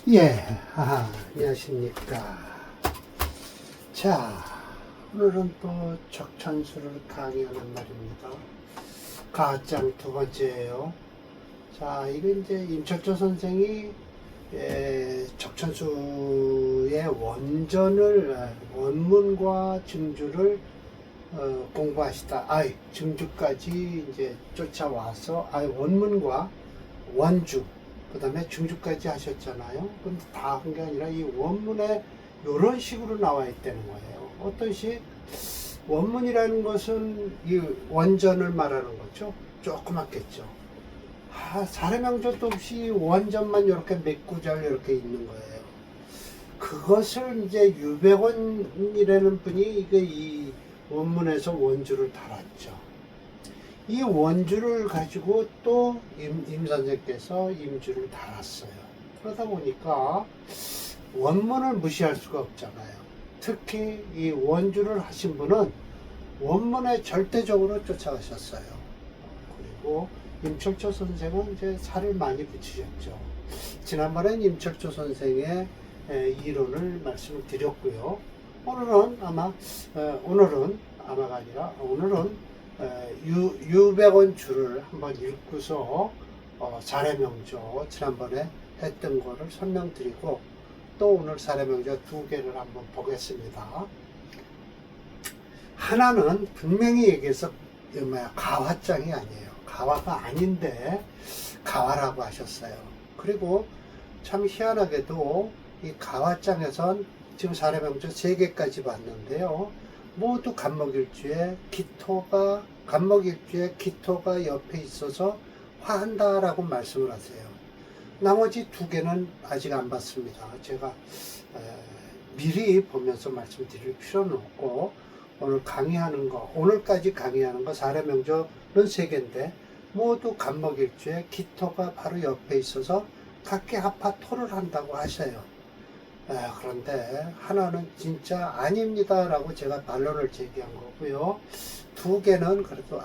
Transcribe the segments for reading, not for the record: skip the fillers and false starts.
예, 안녕하십니까. 자, 오늘은 또 적천수를 강의하는 날입니다. 가장 두 번째예요. 자, 이거 이제 임철조 선생이 적천수의 원문과 증주를 공부하시다. 증주까지 이제 쫓아와서, 원문과 원주, 그 다음에 중주까지 하셨잖아요. 근데 다 한 게 아니라 이 원문에 이런 식으로 나와 있다는 거예요. 어떤식? 원문이라는 것은 이 원전을 말하는 거죠. 조그맣겠죠. 사례명조도 없이 원전만 이렇게 몇 구절 이렇게 있는 거예요. 그것을 이제 유백원이라는 분이 이 원문에서 원주를 달았죠. 이 원주를 가지고 또 임 선생께서 임주를 달았어요. 그러다 보니까 원문을 무시할 수가 없잖아요. 특히 이 원주를 하신 분은 원문에 절대적으로 쫓아가셨어요. 그리고 임철조 선생은 이제 살을 많이 붙이셨죠. 지난번엔 임철조 선생의 이론을 말씀을 드렸고요. 오늘은 유백원 주를 한번 읽고서 사례명조 지난번에 했던 거를 설명드리고 또 오늘 사례명조 두 개를 한번 보겠습니다. 하나는 분명히 얘기해서 가화장이 아니에요. 가화가 아닌데 가화라고 하셨어요. 그리고 참 희한하게도 이 가화장에선 지금 사례명조 3개까지 봤는데요. 모두 간목일주에 기토가 옆에 있어서 화한다라고 말씀을 하세요. 나머지 2개는 아직 안 봤습니다. 제가 미리 보면서 말씀드릴 필요는 없고 오늘까지 강의하는 거 사례명조는 3개인데 모두 간목일주에 기토가 바로 옆에 있어서 각기 합화토를 한다고 하셔요. 그런데 하나는 진짜 아닙니다 라고 제가 반론을 제기한 거고요. 2개는 그래도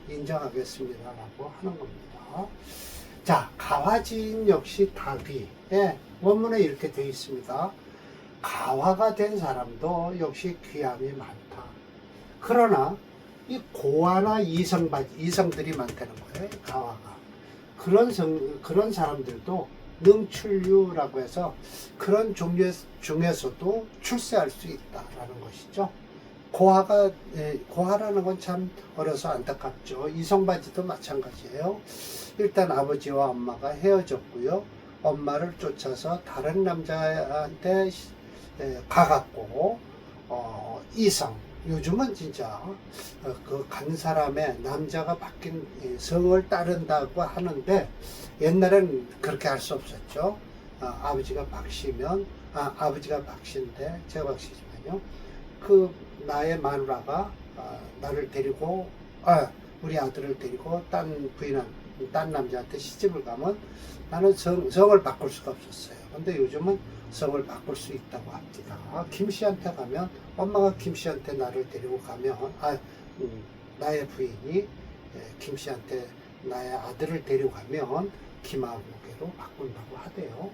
인정하겠습니다 라고 하는 겁니다. 자, 가화진 역시 답이 원문에 이렇게 되어 있습니다. 가화가 된 사람도 역시 귀함이 많다. 그러나 이 고화나 이성들이 많다는 거예요. 가화가. 그런 사람들도 능출류라고 해서 그런 종류 중에서도 출세할 수 있다라는 것이죠. 고화라는 건 참 어려서 안타깝죠. 이성바지도 마찬가지예요. 일단 아버지와 엄마가 헤어졌고요. 엄마를 쫓아서 다른 남자한테 가갖고 이성. 요즘은 진짜 그 간 사람의 남자가 바뀐 성을 따른다고 하는데 옛날엔 그렇게 할 수 없었죠. 아버지가 박씨면 아버지가 박씨인데 제가 박씨지만요. 그 나의 마누라가 나를 데리고 우리 아들을 데리고 딴 남자한테 시집을 가면 나는 성을 바꿀 수가 없었어요. 근데 요즘은 성을 바꿀 수 있다고 합니다. 김씨한테 가면 엄마가 김씨한테 나를 데리고 가면 나의 부인이 김씨한테 나의 아들을 데려가면 김아무개로 바꾼다고 하대요.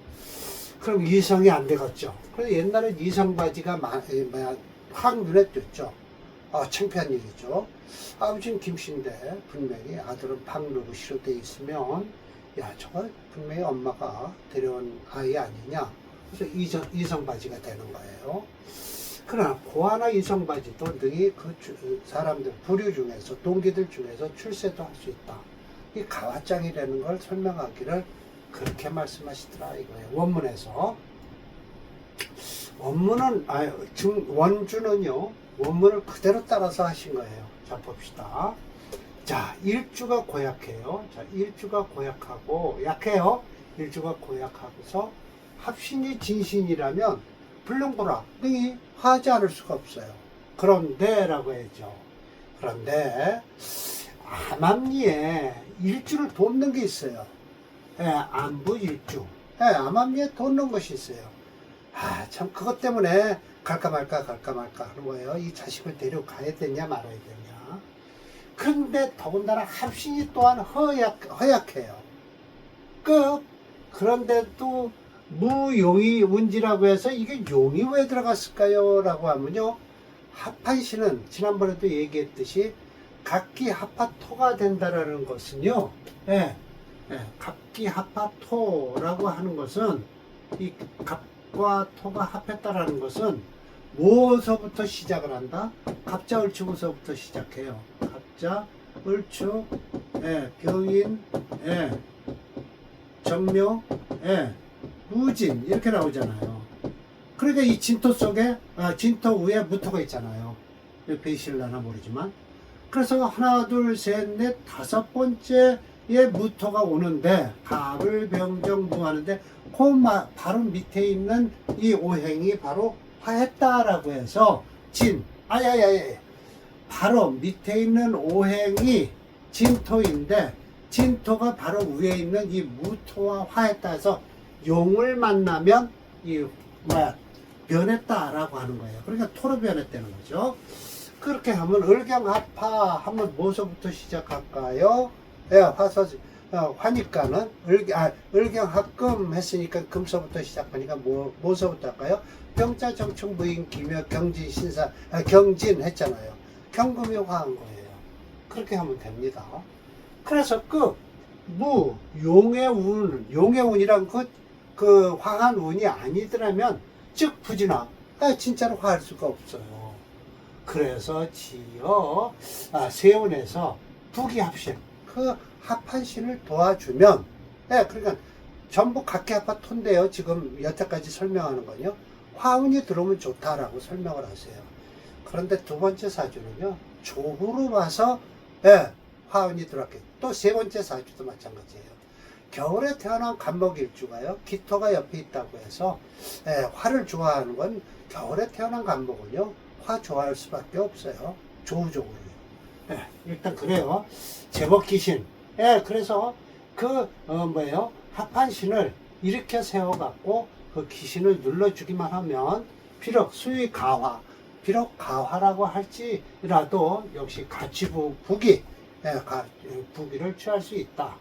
그럼 이성이 안 되겠죠. 그래서 옛날에 이성 바지가 확 눈에 띄었죠. 창피한 일이죠. 아버지는 김씨인데 분명히 아들은 박누구시로 돼 있으면 저거 분명히 엄마가 데려온 아이 아니냐. 그래서 이성바지가 되는 거예요. 그러나 고아나 이성바지도 능히 그 사람들 부류 중에서 동기들 중에서 출세도 할 수 있다. 이 가화장이라는 걸 설명하기를 그렇게 말씀하시더라 이거예요. 원문에서 원주는요 원문을 그대로 따라서 하신 거예요. 자 봅시다. 자 일주가 고약해요. 자 일주가 고약하고 약해요. 일주가 고약하고서 합신이 진신이라면 불능보라 능히 하지 않을 수가 없어요. 그런데 라고 해야죠. 그런데 암암리에 일주를 돕는 게 있어요. 안부 일주. 암암리에 돕는 것이 있어요. 참 그것 때문에 갈까 말까 하는 거예요. 이 자식을 데려가야 되냐 말아야 되냐. 그런데 더군다나 합신이 또한 허약해요. 그런데도 무용이 운지라고 해서 이게 용이 왜 들어갔을까요? 라고 하면요. 합한시는 지난번에도 얘기했듯이 갑기합화토가 된다라는 것은요. 예, 갑기합화토라고 하는 것은 이 갑과 토가 합했다라는 것은 무엇서부터 시작을 한다? 갑자을축에서부터 시작해요. 갑자을축, 병인, 정묘, 무진 이렇게 나오잖아요. 그러니까 이 진토 속에 진토 위에 무토가 있잖아요. 베이실라나 모르지만 그래서 하나 둘셋넷 다섯 번째에 무토가 오는데 갑을 병정무 하는데 그 바로 밑에 있는 이 오행이 바로 화했다라고 해서 바로 밑에 있는 오행이 진토인데 진토가 바로 위에 있는 이 무토와 화했다 해서 용을 만나면 이 변했다라고 하는 거예요. 그러니까 토로 변했다는 거죠. 그렇게 하면 을경합화 하면 뭐서부터 시작할까요? 화니까는 을경합금 했으니까 금서부터 시작하니까 뭐서부터 할까요? 병자 정축 무인 기묘 경진 신사 경진 했잖아요. 경금이 화한 거예요. 그렇게 하면 됩니다. 그래서 용의 운이란 그 화한 운이 아니더라면 즉 부진화 진짜로 화할 수가 없어요. 그래서 세운에서 부기합신 그 합한신을 도와주면 그러니까 전부 각기합화토인데요. 지금 여태까지 설명하는 건요. 화운이 들어오면 좋다라고 설명을 하세요. 그런데 두 번째 사주는요. 조후로 봐서 화운이 들어왔겠죠. 또 세 번째 사주도 마찬가지예요. 겨울에 태어난 간목일주가요. 기토가 옆에 있다고 해서 화를 좋아하는 건 겨울에 태어난 간목은요. 화 좋아할 수밖에 없어요. 조우적으로요. 일단 그래요. 제법 귀신. 그래서 합한신을 이렇게 세워갖고 그 귀신을 눌러주기만 하면 비록 수위 가화, 비록 가화라고 할지라도 역시 부기를 취할 수 있다.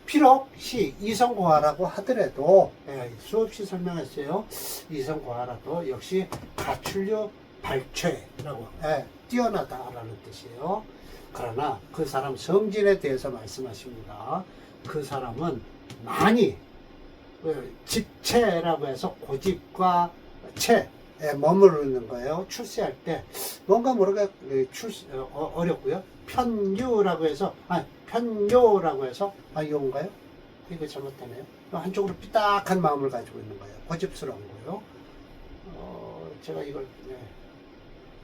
비록 이성고화라고 하더라도 수없이 설명했어요. 이성고화라도 역시 가출류 발췌라고 뛰어나다라는 뜻이에요. 그러나 그 사람 성진에 대해서 말씀하십니다. 그 사람은 많이 집체라고 해서 고집과 체에 머무르는 거예요. 출세할 때 뭔가 모르게 어렵고요. 편요라고 해서 요인가요? 이거 잘못되네요. 한쪽으로 삐딱한 마음을 가지고 있는 거예요. 고집스러운 거예요. 제가 이걸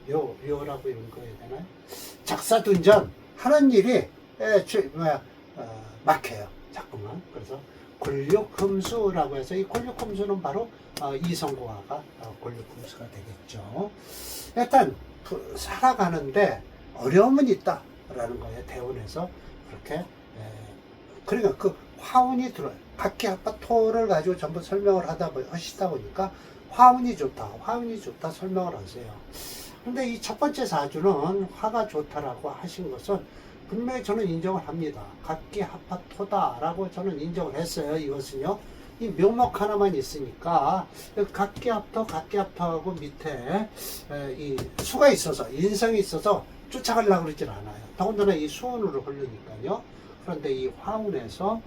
요라고 읽어야 되나요? 작사둔전 하는 일이 막혀요. 자꾸만. 그래서 권력흠수라고 해서 이 권력흠수는 바로 이성고화가 권력흠수가 되겠죠. 일단 살아가는데 어려움은 있다라는 거예요. 대운에서 그렇게 그러니까 그 화운이 들어요. 각기합화토를 가지고 전부 설명을 하시다 보니까 화운이 좋다 설명을 하세요. 근데 이 첫 번째 사주는 화가 좋다라고 하신 것은 분명히 저는 인정을 합니다. 각기합화토다라고 저는 인정을 했어요. 이것은요. 이 묘목 하나만 있으니까 각기합토하고 밑에 이 수가 있어서 인성이 있어서 쫓아가려고 그러질 않아요. 더군다나 이 수운으로 흐르니까요. 그런데 이 화운에서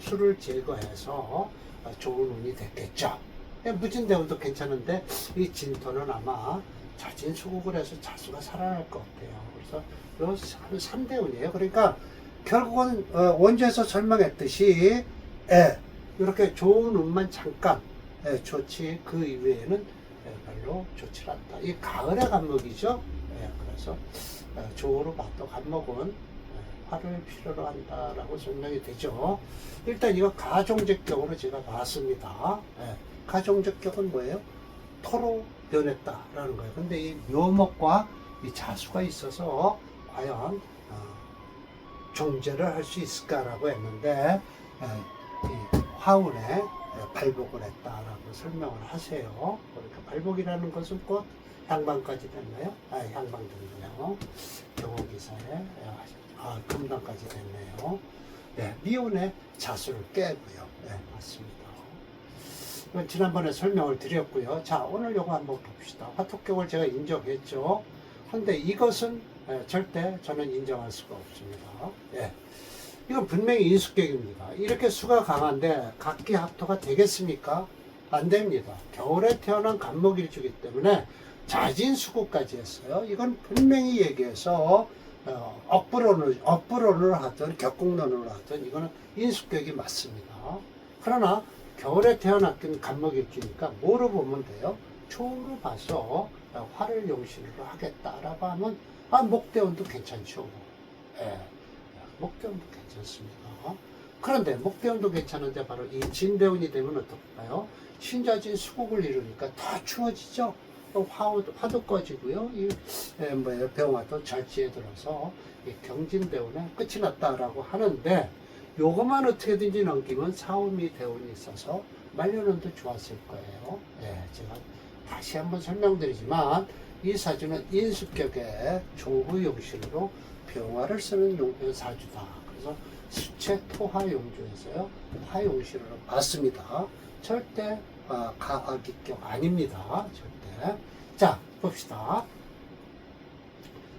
수를 제거해서 좋은 운이 됐겠죠. 무진대운도 괜찮은데 이 진토는 아마 자진수국을 해서 자수가 살아날 것 같아요. 그래서 한 3대운이에요. 그러니까 결국은 원주에서 설명했듯이 이렇게 좋은 운만 잠깐 좋지 그 이외에는 별로 좋지 않다. 이 가을의 간목이죠. 그래서 조로 봐도 간목은 화를 필요로 한다라고 설명이 되죠. 일단 이거 가종적격으로 제가 봤습니다. 가종적격은 뭐예요? 토로 변했다라는 거예요. 근데 이 묘목과 이 자수가 있어서 과연 종제를 할 수 있을까라고 했는데 이 화운에 발복을 했다라고 설명을 하세요. 그러니까 발복이라는 것은 곧 향방까지 됐나요? 향방 됐네요. 경호기사에 금방까지 됐네요. 미운의 자수를 깨고요. 맞습니다. 이건 지난번에 설명을 드렸고요. 자, 오늘 요거 한번 봅시다. 화토격을 제가 인정했죠. 근데 이것은 절대 저는 인정할 수가 없습니다. 예. 이건 분명히 인수격입니다. 이렇게 수가 강한데 각기 합토가 되겠습니까? 안 됩니다. 겨울에 태어난 간목일주기 때문에 자진수구까지 했어요. 이건 분명히 얘기해서 억부론을 하든 격국론을 하든 이거는 인수격이 맞습니다. 그러나 겨울에 태어났긴 간목일주니까 뭐로 보면 돼요? 초로 봐서 화를 용신으로 하겠다라고 하면 목대운도 괜찮죠. 예. 목대운도 괜찮습니다. 그런데 목대운도 괜찮은데 바로 이 진대운이 되면 어떨까요? 신자진 수국을 이루니까 더 추워지죠. 화도 꺼지고요. 병화도 절지에 들어서 경진대운에 끝이 났다라고 하는데 요것만 어떻게든지 넘기면 사오미 대운이 있어서 말년운도 좋았을 거예요. 예, 제가 다시 한번 설명드리지만 이 사주는 인수격의 조부용신으로 병화를 쓰는 사주다. 그래서 수체 토화용주에서요 화용신으로 봤습니다. 절대 가화기격 아닙니다. 절대. 자, 봅시다.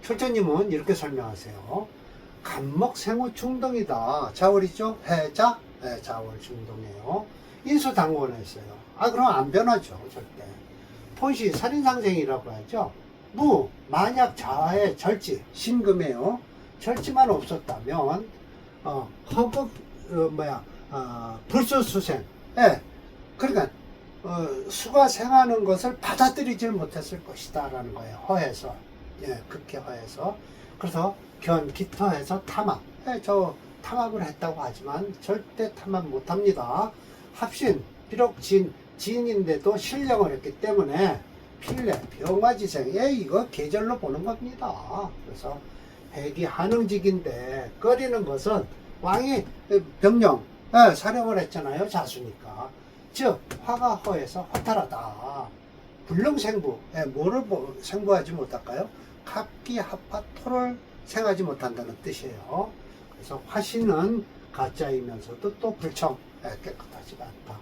철저님은 이렇게 설명하세요. 간목생호 중동이다. 자월이죠? 해자? 네, 자월 중동이에요. 인수당원을 했어요. 그럼 안 변하죠. 절대. 본시 살인상생이라고 하죠. 만약 자의 절지, 신금이에요. 절지만 없었다면, 불수수생. 예. 그러니까, 수가 생하는 것을 받아들이질 못했을 것이다. 라는 거예요. 허해서. 예, 극히 허해서. 그래서 기토해서 탐합. 예, 저 탐합을 했다고 하지만 절대 탐합 못 합니다. 합신, 비록 진인데도 신령을 했기 때문에 필래, 병화지생, 이거 계절로 보는 겁니다. 그래서 백이 한응직인데 꺼리는 것은 왕이 병령, 사령을 했잖아요. 자수니까. 즉 화가 허해서 허탈하다. 불능생부, 뭐를 생부하지 못할까요? 갑기, 합화, 토를 생하지 못한다는 뜻이에요. 그래서 화신은 가짜이면서도 또 불청, 깨끗하지가 않다.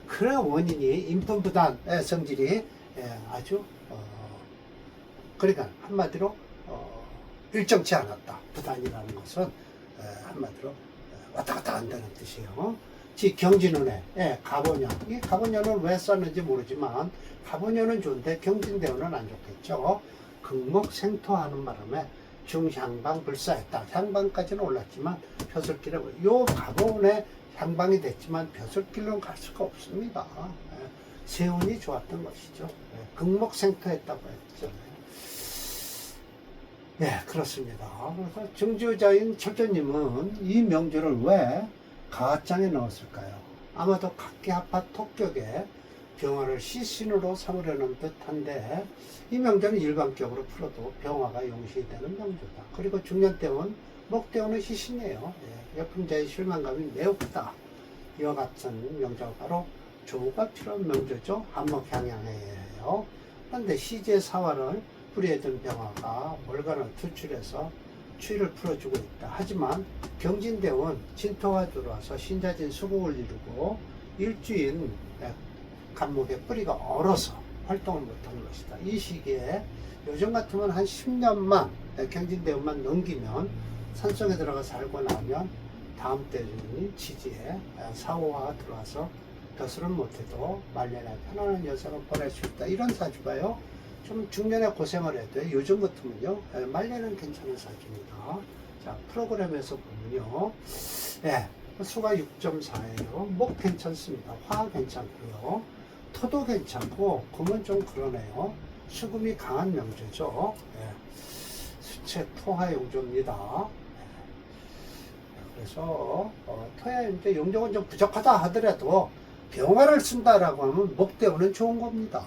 그 원인이 인품부단의 성질이 아주 그러니까 한마디로 일정치 않았다. 부단이라는 것은 한마디로 왔다 갔다 한다는 뜻이에요. 경진운에 가보년, 이 가보년은 왜 썼는지 모르지만 가보년은 좋은데 경진대운은 안 좋겠죠. 극목생토하는 바람에 중향방 불사했다. 향방까지는 올랐지만 벼슬길에 요 가보운에 향방이 됐지만 벼슬길로는 갈 수가 없습니다. 세운이 좋았던 것이죠. 극목생토했다고 했잖아요. 그렇습니다. 그래서 증주자인 철저님은 이 명주를 왜 가장에 넣었을까요? 아마도 각기합파 토격에 병화를 시신으로 삼으려는 듯한데 이 명주는 일반격으로 풀어도 병화가 용신이 되는 명주다. 그리고 중년대운, 목대운은 시신이에요. 여품자의 실망감이 매우 크다. 이와 같은 명주가 바로 조우가 필요한 명주죠. 한목향양이에요. 그런데 시제 사화를 뿌리에든 병화가 월간을 투출해서 추위를 풀어주고 있다. 하지만 경진대원 진토가 들어와서 신자진 수국을 이루고 일주인 간목의 뿌리가 얼어서 활동을 못하는 것이다. 이 시기에 요즘 같으면 한 10년만 경진대원만 넘기면 산속에 들어가 살고 나면 다음 때는 지지에 사호화가 들어와서 벼슬은 못해도 말년에 편안한 여성을 보낼 수 있다. 이런 사주가요. 좀 중년에 고생을 해도 요즘 같으면요 말년은 괜찮은 사주입니다. 자, 프로그램에서 보면요 수가 6.4예요 목 괜찮습니다. 화 괜찮고요 토도 괜찮고 금은 좀 그러네요. 수금이 강한 명주죠. 수체 토화 용조입니다. 그래서 토야 이제 용적은 좀 부족하다 하더라도 병화를 쓴다라고 하면 목대운은 좋은 겁니다.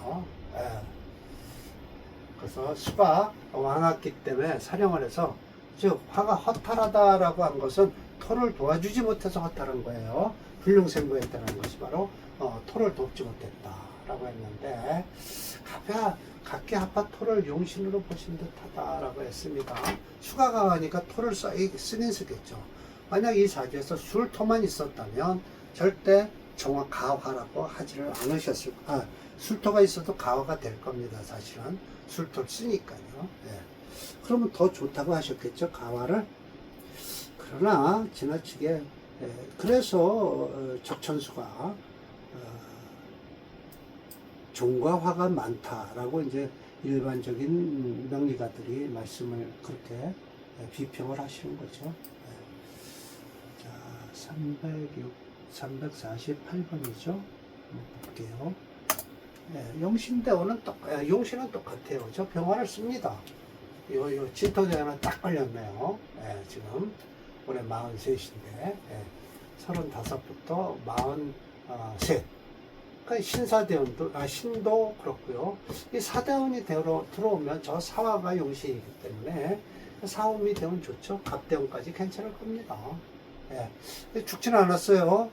그래서 수가 왕았기 때문에 사령을 해서 즉 화가 허탈하다라고 한 것은 토를 도와주지 못해서 허탈한 거예요. 불능생부했다는 것이 바로 토를 돕지 못했다라고 했는데 각기 합파 토를 용신으로 보신 듯하다라고 했습니다. 수가 강하니까 토를 쓰긴 쓰겠죠. 만약 이 사주에서 술토만 있었다면 절대 정화 가화라고 하지를 않으셨을, 술토가 있어도 가화가 될 겁니다. 사실은 술토를 쓰니까요. 예. 그러면 더 좋다고 하셨겠죠, 가화를. 그러나 지나치게, 그래서 적천수가 종과 화가 많다라고 이제 일반적인 명리가들이 말씀을 그렇게 비평을 하시는 거죠. 자, 348번이죠. 한번 볼게요. 용신대원은 용신은 똑같아요. 저 병화를 씁니다. 요 진토대원은 딱 걸렸네요. 지금 올해 43인데 35부터 43. 그러니까 신사대원도 신도 그렇고요. 이 사대원이 들어오면 저 사화가 용신이기 때문에 사음이 되면 좋죠. 갑대원까지 괜찮을 겁니다. 죽지는 않았어요.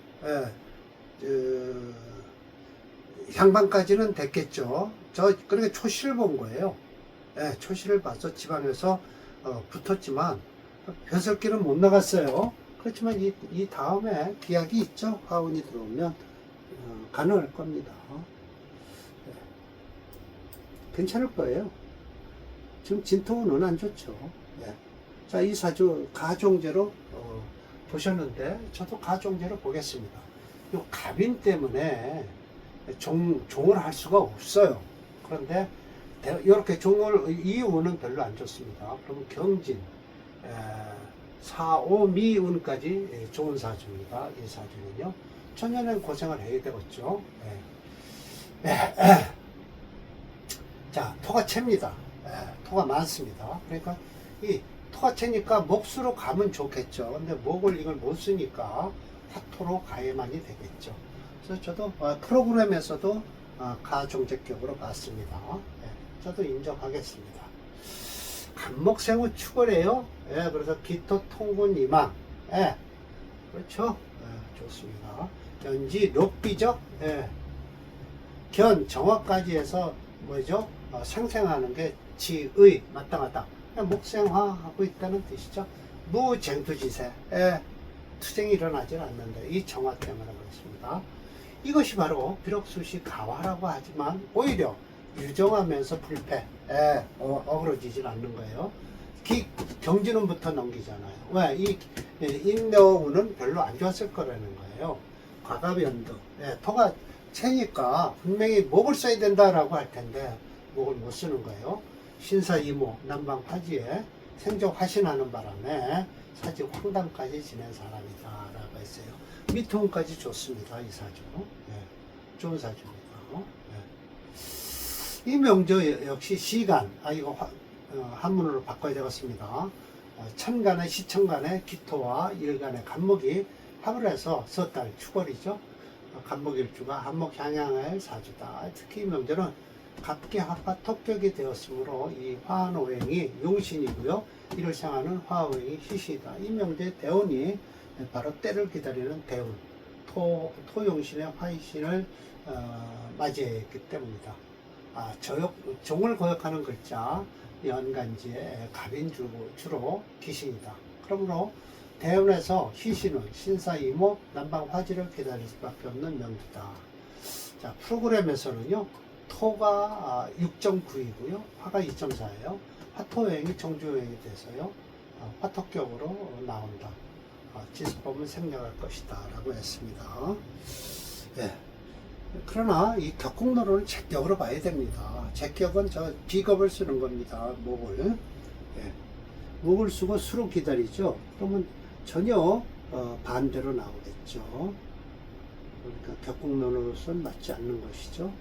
향방까지는 됐겠죠. 그러니까 초시를 본 거예요. 초시를 봐서 지방에서 붙었지만 벼슬길은 못 나갔어요. 그렇지만 이 다음에 기약이 있죠. 화운이 들어오면 가능할 겁니다. 괜찮을 거예요. 지금 진토운은 안 좋죠. 자, 이 사주 가종제로 보셨는데 저도 가종제로 보겠습니다. 이 갑인 때문에 종을 할 수가 없어요. 그런데 이렇게 이 운은 별로 안 좋습니다. 그러면 경진 4, 5, 미운까지 좋은 사주입니다. 이 사주는요. 천년은 고생을 해야 되겠죠. 자, 토가채입니다. 토가 많습니다. 그러니까 이 토가채니까 목수로 가면 좋겠죠. 근데 목을 이걸 못 쓰니까 화토로 가야만이 되겠죠. 그래서 저도 프로그램에서도 가종제격으로 봤습니다. 저도 인정하겠습니다. 간목생우 축월이에요. 그래서 기토 통군 이망. 그렇죠. 좋습니다. 연지 록비죠. 견 정화까지 해서 뭐죠? 생생하는 게 지의 마땅하다. 목생화하고 있다는 뜻이죠. 무쟁투지세. 투쟁이 일어나질 않는데 이 정화 때문에 그렇습니다. 이것이 바로 비록 수시 가화라고 하지만 오히려 유정하면서 불패, 어그러지질 않는 거예요. 경진운부터 넘기잖아요. 왜? 이 인묘운은 별로 안 좋았을 거라는 거예요. 과갑연도. 토가 채니까 분명히 목을 써야 된다라고 할 텐데 목을 못 쓰는 거예요. 신사이모 남방화지에 생적 화신하는 바람에 사지 황당까지 지낸 사람이다 라고 했어요. 미통까지 좋습니다. 이 사주. 좋은 사주입니다. 이 명조 역시 시간, 이거 한문으로 바꿔야 되겠습니다. 천간의 시천간의 기토와 일간의 간목이 합을 해서 섣달 축월이죠. 간목일주가 한목향양의 사주다. 특히 이 명절은 갑기 합화 토격이 되었으므로 이 화노행이 용신이고요. 이를 생하는 화오행이 희시다. 이 명절의 대운이 바로 때를 기다리는 대운, 토용신의 화이신을 맞이했기 때문이다. 종을 거역하는 글자 연간지에 갑인 주로 기신이다. 그러므로 대운에서 희신은 신사이모 남방화지를 기다릴 수밖에 없는 명주다. 자, 프로그램에서는요, 토가 6.9이고요, 화가 2.4예요. 화토여행이 정주여행이 돼서요, 화토격으로 나온다. 지수법은 생략할 것이다 라고 했습니다. 그러나 이 격국노로는 제격으로 봐야 됩니다. 제격은 비겁을 쓰는 겁니다. 목을. 목을 쓰고 수로 기다리죠. 그러면 전혀 반대로 나오겠죠. 그러니까 격국노로로서는 맞지 않는 것이죠.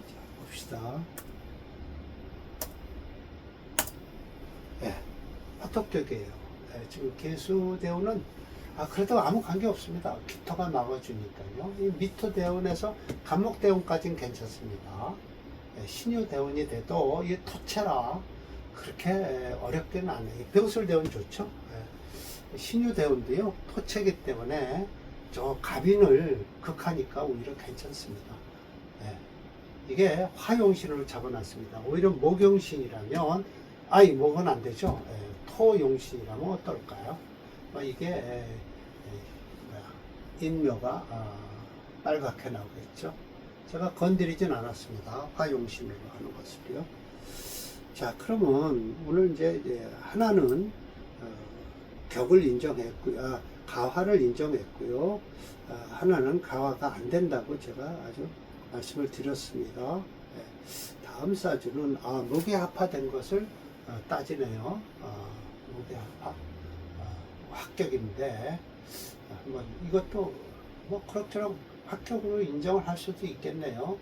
자, 봅시다. 화토격이에요. 지금 개수대운은 그래도 아무 관계 없습니다. 기토가 막아주니까요. 이 미토대운에서 간목대운까지는 괜찮습니다. 신유대운이 돼도 이 토체라 그렇게 어렵게는 안 해요. 병술대운 좋죠. 신유대운도요 토체이기 때문에 저 갑인을 극하니까 오히려 괜찮습니다. 이게 화용신으로 잡아놨습니다. 오히려 목용신이라면 목은 안 되죠. 토용신이라면 어떨까요? 이게 뭐야, 인묘가 빨갛게 나오겠죠. 제가 건드리진 않았습니다. 화용신으로 하는 것을요. 자, 그러면 오늘 이제 하나는 격을 인정했고요. 가화를 인정했고요. 하나는 가화가 안 된다고 제가 아주 말씀을 드렸습니다. 다음 사주는 무게합화된 것을 따지네요. 무게합화 합격인데 한번 이것도 뭐 그럭저럭 합격으로 인정을 할 수도 있겠네요.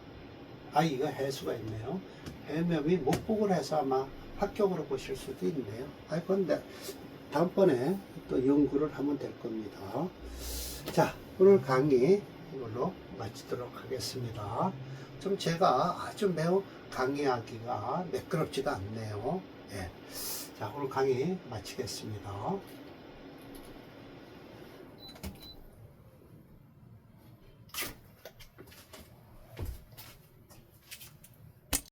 이거 해수가 있네요. 해묘이 목복을 해서 아마 합격으로 보실 수도 있네요. 근데 다음번에 또 연구를 하면 될 겁니다. 자, 오늘 강의 이걸로 마치도록 하겠습니다. 좀 제가 아주 매우 강의하기가 매끄럽지가 않네요. 자, 오늘 강의 마치겠습니다.